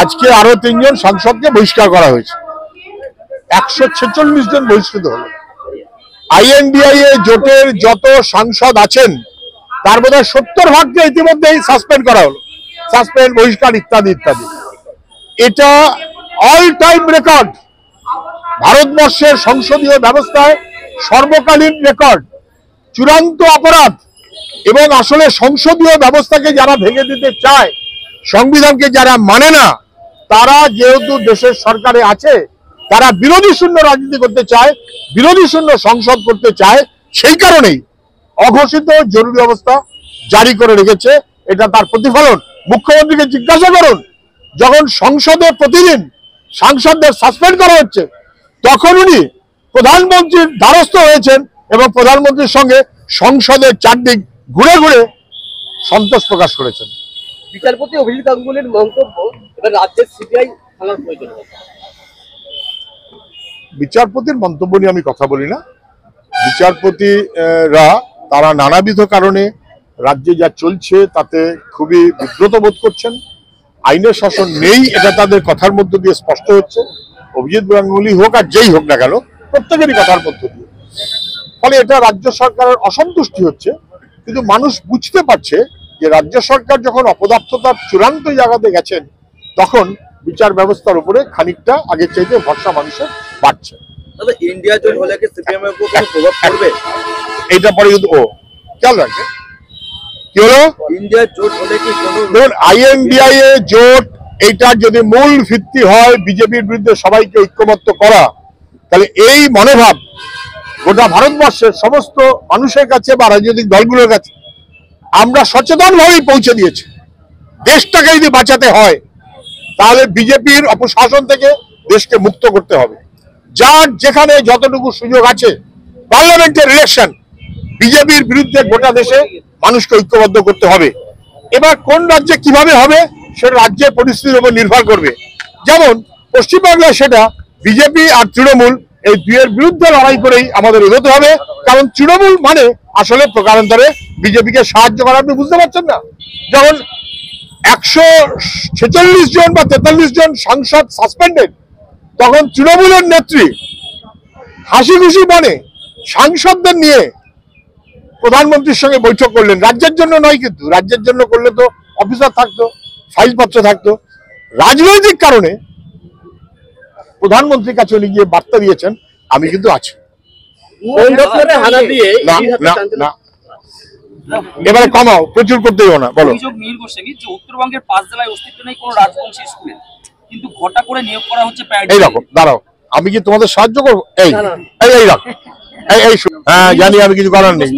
আজকে আরো 3 জন সাংসদকে বহিষ্কার করা হয়েছে। 146 জন বহিষ্কৃত হলো। আইএনডিআইএ জোটের যত সাংসদ আছেন তার বোধহয় 70 ভাগকে ইতিমধ্যেই সাসপেন্ড করা হলো, সাসপেন্ড, বহিষ্কার ইত্যাদি ইত্যাদি। এটা অল টাইম রেকর্ড, ভারতবর্ষের সংসদীয় ব্যবস্থায় সর্বকালীন রেকর্ড, চূড়ান্ত অপরাধ। এবং আসলে সংসদীয় ব্যবস্থাকে যারা ভেঙে দিতে চায়, সংবিধানকে যারা মানে না, তারা যেহেতু দেশের সরকারে আছে, তারা বিরোধী শূন্য রাজনীতি করতে চায়, বিরোধী শূন্য সংসদ করতে চায়। সেই কারণেই অঘোষিত জরুরি অবস্থা জারি করে রেখেছে। এটা তার প্রতিফলন। মুখ্যমন্ত্রীকে জিজ্ঞাসা করুন, যখন সংসদে প্রতিদিন সাংসদদের সাসপেন্ড করা হচ্ছে, তখন উনি প্রধানমন্ত্রীর দ্বারস্থ হয়েছেন এবং প্রধানমন্ত্রীর সঙ্গে সংসদের চারদিক ঘুরে ঘুরে সন্তোষ প্রকাশ করেছেন। বিচারপতি অভিজিৎ গাঙ্গুলির মন্তব্য, এবার রাজ্যের সিবিআই থানার প্রয়োজন। বিচারপতির মন্তব্য নিয়ে আমি কথা বলি না। বিচারপতিরা তারা নানাবিধ কারণে রাজ্যে যা চলছে তাতে খুবই বিব্রত বোধ করছেন। আইনের শাসন নেই, এটা তাদের কথার মধ্য দিয়ে স্পষ্ট হচ্ছে। অভিজিৎ গাঙ্গুলি হোক আর যেই হোক না কেন, প্রত্যেকেরই কথার মধ্য দিয়ে। ফলে এটা রাজ্য সরকারের অসন্তুষ্টি হচ্ছে। কিন্তু মানুষ বুঝতে পারছে যে রাজ্য সরকার যখন অপদার্থতার চূড়ান্ত জায়গাতে গেছেন, তখন বিচার ব্যবস্থার উপরে খানিকটা আগের চাইতে ভরসা মানুষের বাড়ছে। তবে ইন্ডিয়া জোট হলে কি সিপিএম এর উপর কোনো প্রভাব পড়বে? এইটা পরে কিন্তু খেয়াল রাখবে কি হলো, ইন্ডিয়া জোট হলে কি কোনো ধরুন আইএনডিআইএ জোট, এইটার যদি মূল ভিত্তি হয় বিজেপির বিরুদ্ধে সবাইকে ঐক্যমত্য করা, তাহলে এই মনোভাব গোটা ভারতবর্ষের সমস্ত মানুষের কাছে বা রাজনৈতিক দলগুলোর কাছে আমরা সচেতনভাবেই পৌঁছে দিয়েছি। দেশটাকে যদি বাঁচাতে হয়, তাহলে বিজেপির অপশাসন থেকে দেশকে মুক্ত করতে হবে। যার যেখানে যতটুকু সুযোগ আছে, পার্লামেন্টের ইলেকশন, বিজেপির বিরুদ্ধে গোটা দেশে মানুষকে ঐক্যবদ্ধ করতে হবে। এবার কোন রাজ্যে কিভাবে হবে সেটা রাজ্যের পরিস্থিতির উপর নির্ভর করবে। যেমন পশ্চিমবাংলায় সেটা বিজেপি আর তৃণমূল এই দুয়ের বিরুদ্ধে লড়াই করেই আমাদের এগোতে হবে। কারণ তৃণমূল মানে আসলে প্রকারান্তরে বিজেপিকে সাহায্য করা। আপনি বুঝতে পারছেন না, যখন 146 জন বা 43 জন সাংসদ সাসপেন্ডেড, তখন তৃণমূলের নেত্রী হাসি খুশি মনে সাংসদদের নিয়ে প্রধানমন্ত্রীর সঙ্গে বৈঠক করলেন। রাজ্যের জন্য নয়, কিন্তু রাজ্যের জন্য করলে তো অফিসার থাকতো, ফাইলপত্র থাকতো। রাজনৈতিক কারণে প্রধানমন্ত্রীর কাছে উনি গিয়ে বার্তা দিয়েছেন, আমি কিন্তু আছি। এবারে কমাও, প্রচুর করতে যাও না, বলো। উত্তরবঙ্গের 5 জেলায় অস্তিত্ব নেই কোনো রাজবংশী স্কুলে, কিন্তু ঘটা করে নিয়োগ করা হচ্ছে। এইরকম দাঁড়াও, আমি কি তোমাদের সাহায্য করবো? এই রাখো, এই হ্যাঁ জানি, আমি কিছু করার নেই।